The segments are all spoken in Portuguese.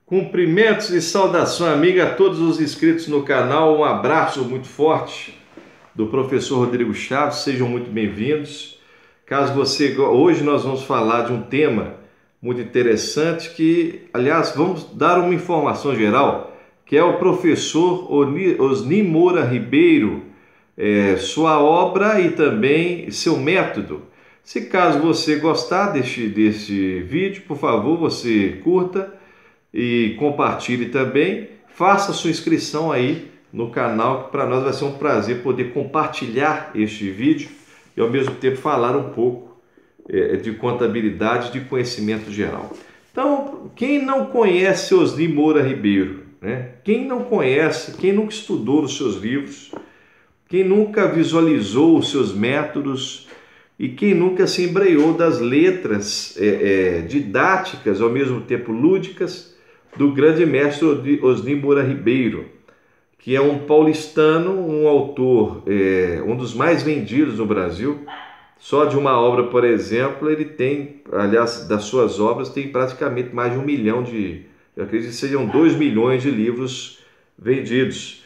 Cumprimentos e saudação amiga a todos os inscritos no canal. Um abraço muito forte do professor Rodrigo Chaves. Sejam muito bem-vindos. Hoje nós vamos falar de um tema muito interessante que, aliás, vamos dar uma informação geral, que é o professor Osni Moura Ribeiro, sua obra e também seu método. Se caso você gostar deste vídeo, por favor, você curta e compartilhe também, faça sua inscrição aí no canal, que para nós vai ser um prazer poder compartilhar este vídeo e ao mesmo tempo falar um pouco de contabilidade, de conhecimento geral. Então, quem não conhece Osni Moura Ribeiro, né? Quem não conhece, quem nunca estudou nos seus livros, quem nunca visualizou os seus métodos e quem nunca se embreou das letras didáticas, ao mesmo tempo lúdicas, do grande mestre Osni Moura Ribeiro, que é um paulistano, um autor, um dos mais vendidos no Brasil. Só de uma obra, por exemplo, ele tem, aliás, das suas obras, tem praticamente mais de 1 milhão eu acredito que sejam 2 milhões de livros vendidos.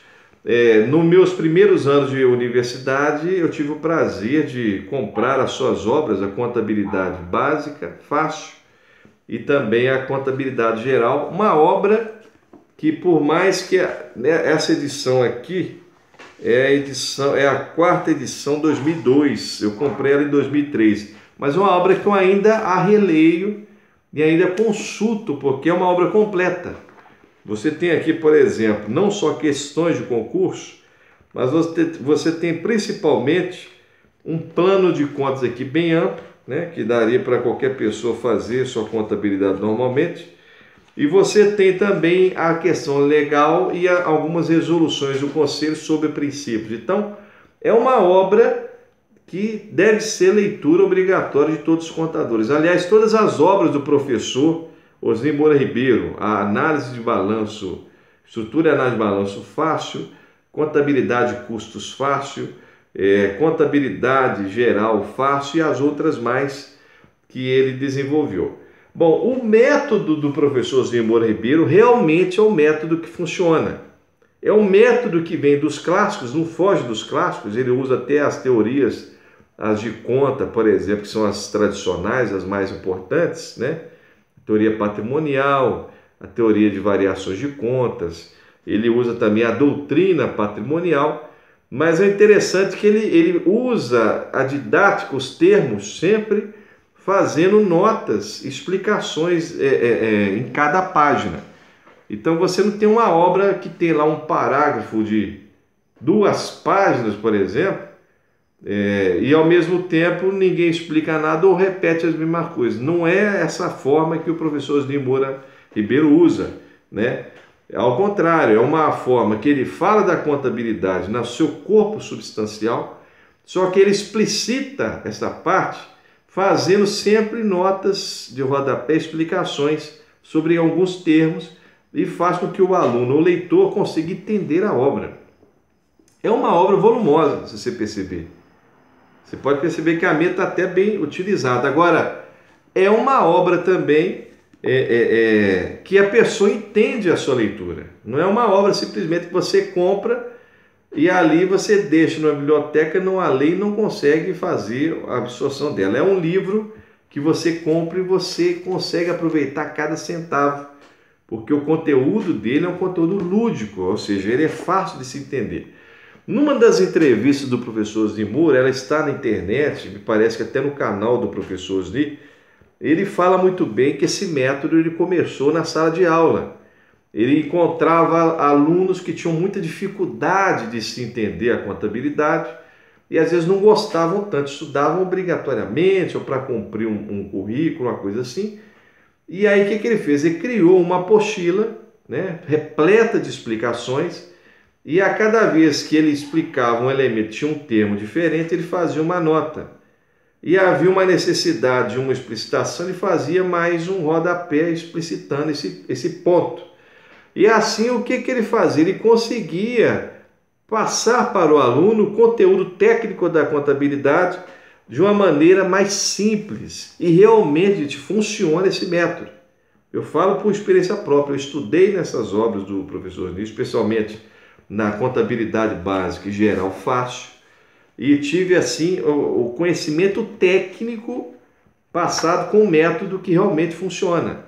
Nos meus primeiros anos de universidade, eu tive o prazer de comprar as suas obras, a Contabilidade Básica, Fácil, e também a Contabilidade Geral, uma obra que, por mais que essa edição aqui é a quarta edição, 2002, eu comprei ela em 2003, mas é uma obra que eu ainda a releio e ainda consulto, porque é uma obra completa. Você tem aqui, por exemplo, não só questões de concurso, mas você tem principalmente um plano de contas aqui bem amplo, né, que daria para qualquer pessoa fazer sua contabilidade normalmente. E você tem também a questão legal e algumas resoluções do Conselho sobre princípios. Então, é uma obra que deve ser leitura obrigatória de todos os contadores. Aliás, todas as obras do professor Osni Moura Ribeiro, a análise de balanço, estrutura e análise de balanço fácil, contabilidade de custos fácil, contabilidade geral fácil e as outras mais que ele desenvolveu. Bom, o método do professor Osni Moura Ribeiro realmente é um método que funciona. É um método que vem dos clássicos, não foge dos clássicos, ele usa até as teorias, as de conta, por exemplo, que são as tradicionais, as mais importantes, né? A teoria patrimonial, a teoria de variações de contas, ele usa também a doutrina patrimonial. Mas é interessante que ele usa a didática, os termos, sempre fazendo notas, explicações em cada página. Então você não tem uma obra que tem lá um parágrafo de 2 páginas, por exemplo, e ao mesmo tempo ninguém explica nada ou repete as mesmas coisas. Não é essa forma que o professor Osni Moura Ribeiro usa, né? Ao contrário, é uma forma que ele fala da contabilidade no seu corpo substancial, só que ele explicita essa parte fazendo sempre notas de rodapé, explicações sobre alguns termos e faz com que o aluno ou leitor consiga entender a obra. É uma obra volumosa, se você perceber. Você pode perceber que a meta está até bem utilizada. Agora, é uma obra também que a pessoa entende a sua leitura. Não é uma obra simplesmente que você compra e ali você deixa na biblioteca, não a lê e não consegue fazer a absorção dela. É um livro que você compra e você consegue aproveitar cada centavo, porque o conteúdo dele é um conteúdo lúdico, ou seja, ele é fácil de se entender. Numa das entrevistas do professor Osni Moura, ela está na internet, me parece que até no canal do professor Osni, ele fala muito bem que esse método ele começou na sala de aula. Ele encontrava alunos que tinham muita dificuldade de se entender a contabilidade e às vezes não gostavam tanto, estudavam obrigatoriamente ou para cumprir um currículo, uma coisa assim. E aí o que ele fez? Ele criou uma apostila, né, repleta de explicações, e a cada vez que ele explicava um elemento, tinha um termo diferente, ele fazia uma nota. E havia uma necessidade de uma explicitação, ele fazia mais um rodapé explicitando esse ponto. E assim, o que ele fazia? Ele conseguia passar para o aluno o conteúdo técnico da contabilidade de uma maneira mais simples. E realmente funciona esse método. Eu falo por experiência própria, eu estudei nessas obras do professor Osni, especialmente na contabilidade básica e geral fácil, e tive assim o conhecimento técnico passado com um método que realmente funciona.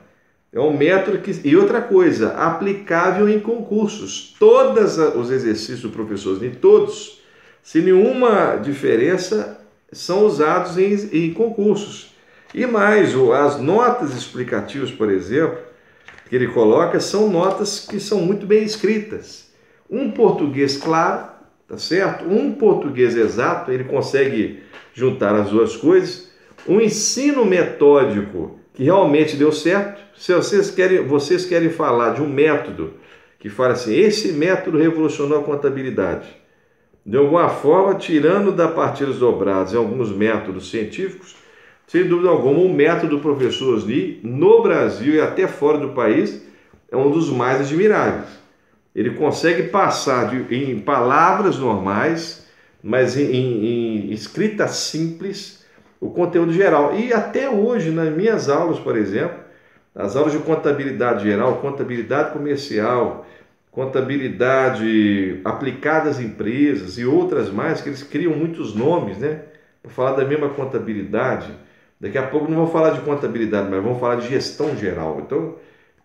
É um método que... E outra coisa, aplicável em concursos. Todos os exercícios do professor Osni, todos, sem nenhuma diferença, são usados em concursos. E mais, as notas explicativas, por exemplo, que ele coloca, são notas que são muito bem escritas. Um português claro, tá certo? Um português exato, ele consegue juntar as duas coisas. Um ensino metódico que realmente deu certo. Se vocês querem falar de um método que fala assim, esse método revolucionou a contabilidade, de alguma forma, tirando da partidas dobradas em alguns métodos científicos, sem dúvida alguma, o método do professor Osni, no Brasil e até fora do país, é um dos mais admiráveis. Ele consegue passar em palavras normais, mas em escrita simples, o conteúdo geral. E até hoje, nas minhas aulas, por exemplo, as aulas de contabilidade geral, contabilidade comercial, contabilidade aplicada às empresas e outras mais, que eles criam muitos nomes, né? Para falar da mesma contabilidade. Daqui a pouco não vou falar de contabilidade, mas vamos falar de gestão geral. Então,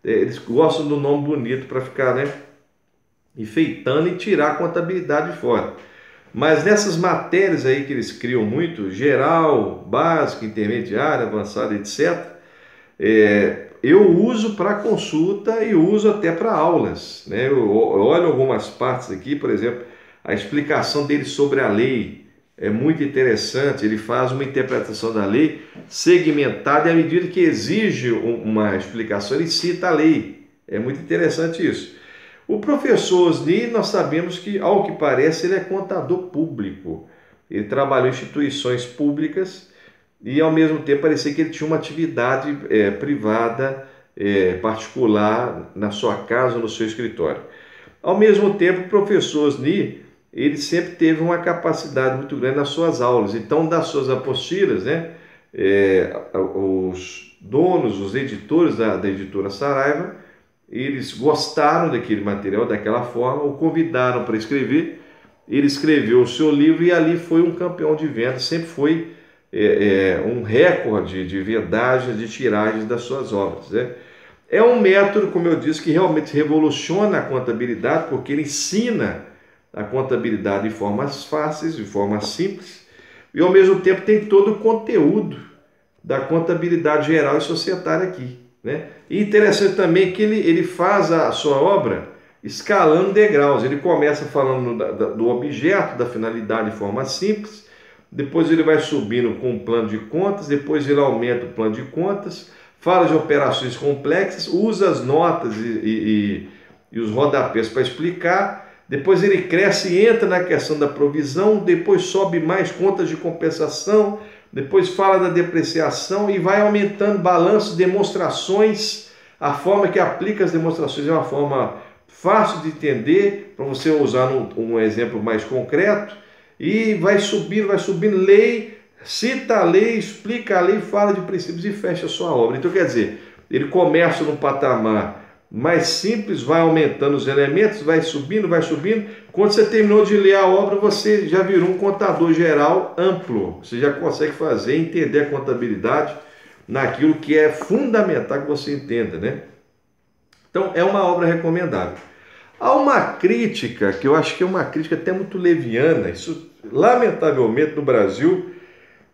eles gostam do nome bonito para ficar, né, enfeitando e tirar a contabilidade fora. Mas nessas matérias aí que eles criam muito, geral, básico, intermediário, avançado, etc., eu uso para consulta e uso até para aulas, né? Eu olho algumas partes aqui, por exemplo, a explicação dele sobre a lei é muito interessante. Ele faz uma interpretação da lei segmentada e à medida que exige uma explicação, ele cita a lei. É muito interessante isso. O professor Osni, nós sabemos que, ao que parece, ele é contador público. Ele trabalhou em instituições públicas e, ao mesmo tempo, parecia que ele tinha uma atividade privada, particular, na sua casa ou no seu escritório. Ao mesmo tempo, o professor Osni, ele sempre teve uma capacidade muito grande nas suas aulas. Então, das suas apostilas, né, os donos, os editores da editora Saraiva, eles gostaram daquele material, daquela forma, o convidaram para escrever. Ele escreveu o seu livro e ali foi um campeão de vendas, sempre foi um recorde de vendagens, de tiragens das suas obras, né? É um método, como eu disse, que realmente revoluciona a contabilidade, porque ele ensina a contabilidade de formas fáceis, de formas simples, e ao mesmo tempo tem todo o conteúdo da contabilidade geral e societária aqui, né? E interessante também que ele faz a sua obra escalando degraus. Ele começa falando do objeto, da finalidade de forma simples, depois ele vai subindo com um plano de contas, depois ele aumenta o plano de contas, fala de operações complexas, usa as notas e os rodapés para explicar, depois ele cresce e entra na questão da provisão, depois sobe mais contas de compensação, depois fala da depreciação e vai aumentando balanço, demonstrações. A forma que aplica as demonstrações é uma forma fácil de entender, para você usar um exemplo mais concreto, e vai subindo lei, cita a lei, explica a lei, fala de princípios e fecha a sua obra. Então, quer dizer, ele começa num patamar mais simples, vai aumentando os elementos, vai subindo. Quando você terminou de ler a obra, você já virou um contador geral amplo. Você já consegue fazer, entender a contabilidade naquilo que é fundamental que você entenda, né? Então, é uma obra recomendável. Há uma crítica, que eu acho que é uma crítica até muito leviana, isso, lamentavelmente, no Brasil,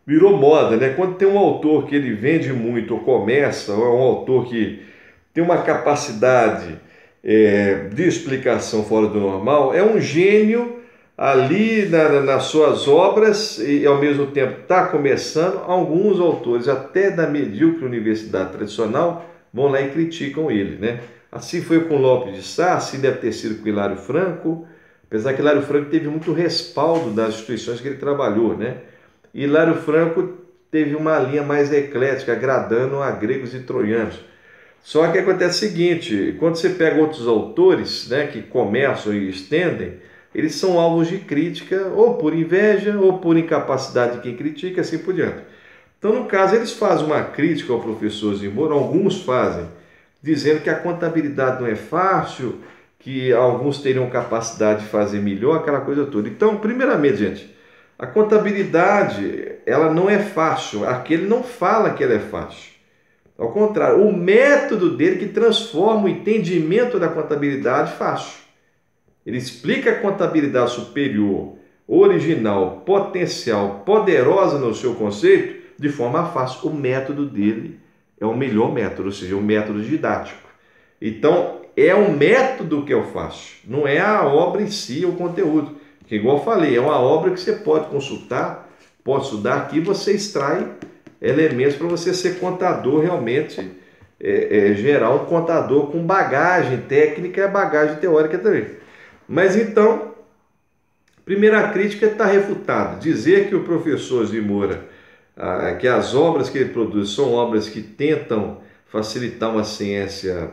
virou moda, né? Quando tem um autor que ele vende muito, ou começa, ou é um autor que tem uma capacidade de explicação fora do normal, é um gênio ali nas suas obras e ao mesmo tempo está começando. Alguns autores, até da medíocre universidade tradicional, vão lá e criticam ele, né? Assim foi com Lopes de Sá, assim deve ter sido com Hilário Franco, apesar que Hilário Franco teve muito respaldo das instituições que ele trabalhou, né? E Hilário Franco teve uma linha mais eclética, agradando a gregos e troianos. Só que acontece o seguinte, quando você pega outros autores, né, que começam e estendem, eles são alvos de crítica, ou por inveja, ou por incapacidade de quem critica, assim por diante. Então, no caso, eles fazem uma crítica ao professor Zimbor, alguns fazem, dizendo que a contabilidade não é fácil, que alguns teriam capacidade de fazer melhor, aquela coisa toda. Então, primeiramente, gente, a contabilidade, ela não é fácil. Aquele não fala que ela é fácil. Ao contrário, o método dele que transforma o entendimento da contabilidade fácil. Ele explica a contabilidade superior, original, potencial, poderosa no seu conceito de forma fácil. O método dele é o melhor método, ou seja, o método didático. Então, é o método que eu faço, não é a obra em si, o conteúdo. Que, igual eu falei, é uma obra que você pode consultar, pode estudar aqui, você extrai elementos para você ser contador realmente geral, um contador com bagagem técnica e bagagem teórica também. Mas então, primeira crítica está refutada. Dizer que o professor Zimura, que as obras que ele produz são obras que tentam facilitar uma ciência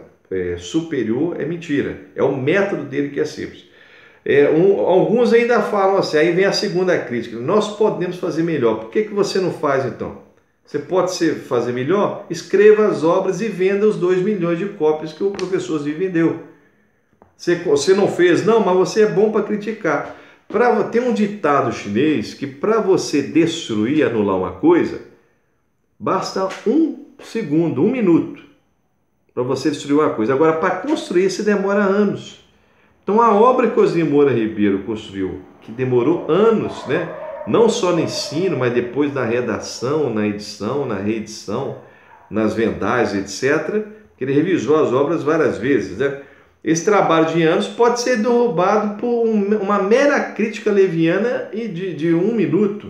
superior, é mentira. É o método dele que é simples. Alguns ainda falam assim, aí vem a segunda crítica, nós podemos fazer melhor. Por que você não faz então? Você pode fazer melhor? Escreva as obras e venda os 2 milhões de cópias que o professor Zi vendeu. Você não fez? Não, mas você é bom para criticar. Tem um ditado chinês que para você destruir, anular uma coisa, basta 1 segundo, 1 minuto para você destruir uma coisa. Agora, para construir, se demora anos. Então, a obra que o Zimura Ribeiro construiu, que demorou anos, né? Não só no ensino, mas depois na redação, na edição, na reedição, nas vendagens, etc., que ele revisou as obras várias vezes, né? Esse trabalho de anos pode ser derrubado por uma mera crítica leviana e de 1 minuto.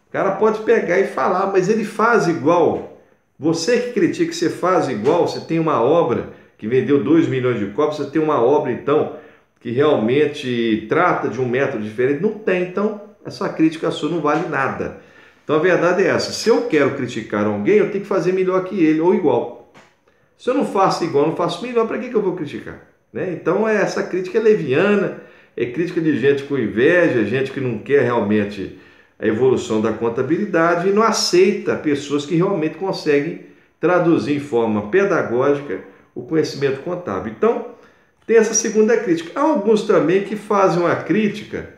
O cara pode pegar e falar, mas ele faz igual. Você que critica, você faz igual, você tem uma obra que vendeu 2 milhões de cópias, você tem uma obra, então, que realmente trata de um método diferente. Não tem, então, essa crítica sua não vale nada. Então, a verdade é essa. Se eu quero criticar alguém, eu tenho que fazer melhor que ele, ou igual. Se eu não faço igual, não faço melhor, para que eu vou criticar? Né? Então, essa crítica é leviana, é crítica de gente com inveja, gente que não quer realmente a evolução da contabilidade e não aceita pessoas que realmente conseguem traduzir em forma pedagógica o conhecimento contábil. Então, tem essa segunda crítica. Há alguns também que fazem uma crítica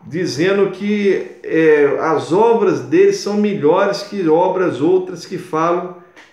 dizendo que as obras deles são melhores que obras outras que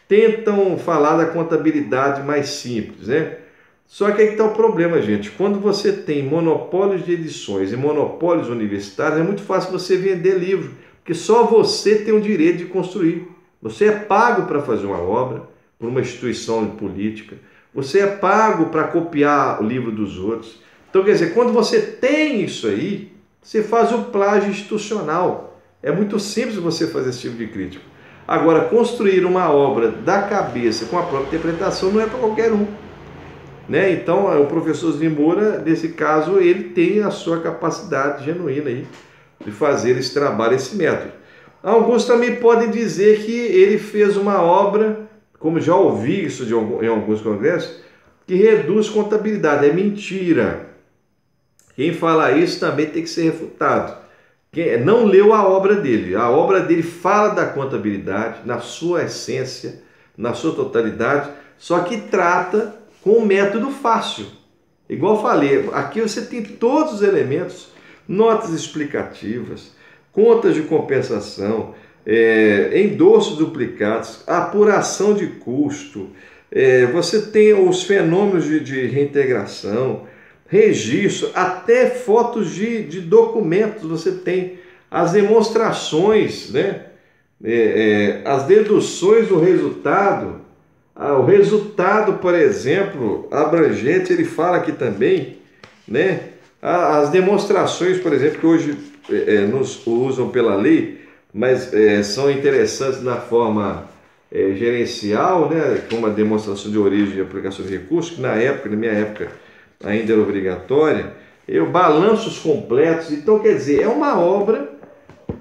tentam falar da contabilidade mais simples, né? Só que aí está o problema, gente. Quando você tem monopólios de edições e monopólios universitários, é muito fácil você vender livro, porque só você tem o direito de construir. Você é pago para fazer uma obra por uma instituição política. Você é pago para copiar o livro dos outros. Então, quer dizer, quando você tem isso aí, você faz o plágio institucional. É muito simples você fazer esse tipo de crítica. Agora, construir uma obra da cabeça com a própria interpretação não é para qualquer um. Né? Então, o professor Zimura, nesse caso, ele tem a sua capacidade genuína aí de fazer esse trabalho, esse método. Alguns também podem dizer que ele fez uma obra, como já ouvi isso em alguns congressos, que reduz contabilidade. É mentira. Quem fala isso também tem que ser refutado. Quem não leu a obra dele. A obra dele fala da contabilidade na sua essência, na sua totalidade, só que trata com um método fácil. Igual falei, aqui você tem todos os elementos, notas explicativas, contas de compensação, endossos duplicados, apuração de custo, você tem os fenômenos de reintegração, registro, até fotos de documentos, você tem as demonstrações, né? As deduções do resultado. O resultado, por exemplo, abrangente, ele fala aqui também, né? As demonstrações, por exemplo, que hoje nos usam pela lei, mas são interessantes na forma gerencial, né? Como a demonstração de origem e aplicação de recursos, que na minha época, ainda era obrigatória. Balanços completos. Então, quer dizer, é uma obra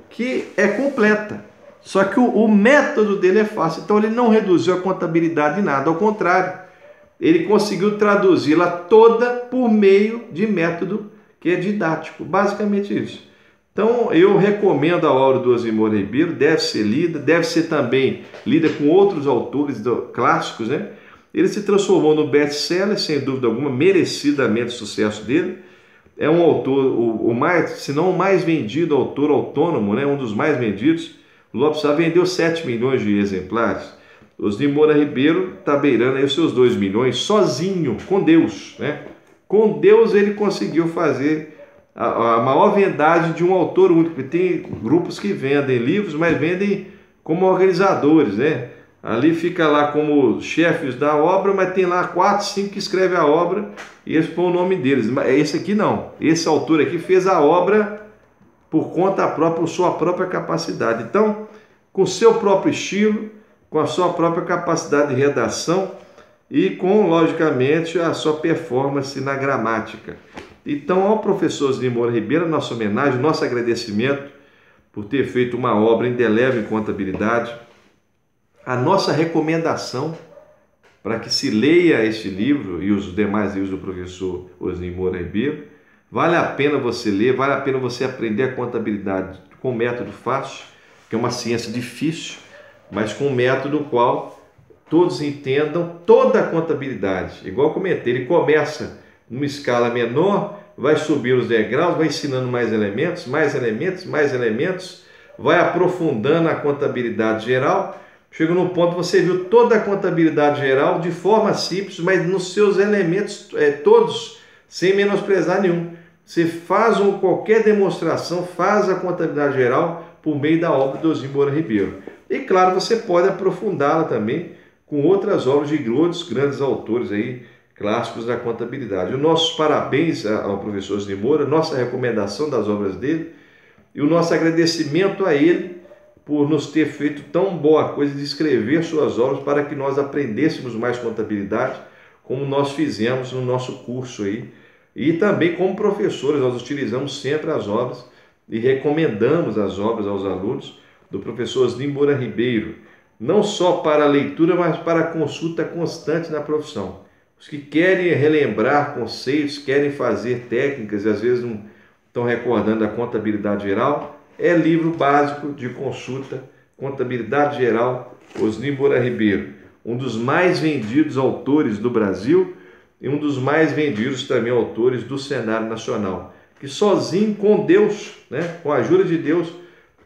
que é completa. Só que o método dele é fácil, então ele não reduziu a contabilidade em nada, ao contrário, ele conseguiu traduzi-la toda por meio de método que é didático, basicamente isso. Então eu recomendo a obra do Zimura Ribeiro, deve ser lida, deve ser também lida com outros autores clássicos, né? Ele se transformou no best-seller, sem dúvida alguma, merecidamente o sucesso dele. É um autor, o mais, se não o mais vendido autor autônomo, né? Um dos mais vendidos. O Lopes Sá vendeu 7 milhões de exemplares. Osni Moura Ribeiro está beirando aí os seus 2 milhões, sozinho, com Deus, né? Com Deus ele conseguiu fazer a maior vendagem de um autor único. Tem grupos que vendem livros, mas vendem como organizadores, né? Ali fica lá como chefes da obra, mas tem lá 4, 5 que escrevem a obra e eles põem o nome deles. Mas esse aqui não. Esse autor aqui fez a obra por conta própria, por sua própria capacidade. Então, com seu próprio estilo, com a sua própria capacidade de redação e com, logicamente, a sua performance na gramática. Então, ao professor Osni Moura Ribeiro, nossa homenagem, nosso agradecimento por ter feito uma obra indelével em contabilidade. A nossa recomendação para que se leia este livro e os demais livros do professor Osni Moura Ribeiro, vale a pena você ler, vale a pena você aprender a contabilidade com método fácil, que é uma ciência difícil, mas com um método qual todos entendam toda a contabilidade. Igual eu comentei, ele começa numa escala menor, vai subir os degraus, vai ensinando mais elementos, mais elementos, mais elementos, vai aprofundando a contabilidade geral. Chega num ponto você viu toda a contabilidade geral de forma simples, mas nos seus elementos todos, sem menosprezar nenhum. Você faz qualquer demonstração, faz a contabilidade geral por meio da obra do Osni Moura Ribeiro. E claro, você pode aprofundá-la também com outras obras de outros grandes autores aí, clássicos da contabilidade. Os nossos parabéns ao professor Osni Moura, nossa recomendação das obras dele e o nosso agradecimento a ele por nos ter feito tão boa coisa de escrever suas obras para que nós aprendêssemos mais contabilidade, como nós fizemos no nosso curso aí. E também como professores, nós utilizamos sempre as obras e recomendamos as obras aos alunos do professor Osni Moura Ribeiro, não só para a leitura, mas para a consulta constante na profissão. Os que querem relembrar conceitos, querem fazer técnicas e às vezes não estão recordando a contabilidade geral, é livro básico de consulta, Contabilidade Geral, Osni Moura Ribeiro, um dos mais vendidos autores do Brasil e um dos mais vendidos também autores do cenário nacional, que sozinho, com Deus, né, com a ajuda de Deus,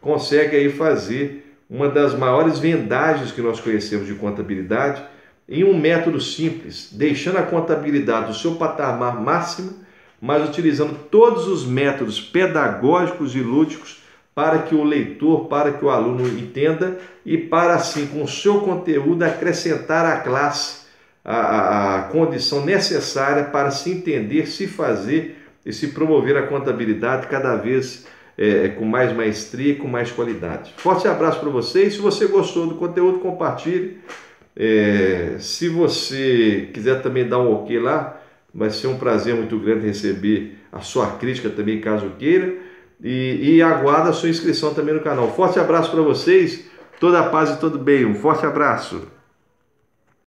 consegue aí fazer uma das maiores vendagens que nós conhecemos de contabilidade em um método simples, deixando a contabilidade do seu patamar máximo, mas utilizando todos os métodos pedagógicos e lúdicos para que o leitor, para que o aluno entenda e para assim, com o seu conteúdo, acrescentar à classe a condição necessária para se entender, se fazer e se promover a contabilidade cada vez com mais maestria e com mais qualidade. Forte abraço para vocês. Se você gostou do conteúdo, compartilhe. Se você quiser também dar um ok lá, vai ser um prazer muito grande receber a sua crítica também, caso queira. E aguardo a sua inscrição também no canal. Forte abraço para vocês, toda a paz e todo bem. Um forte abraço.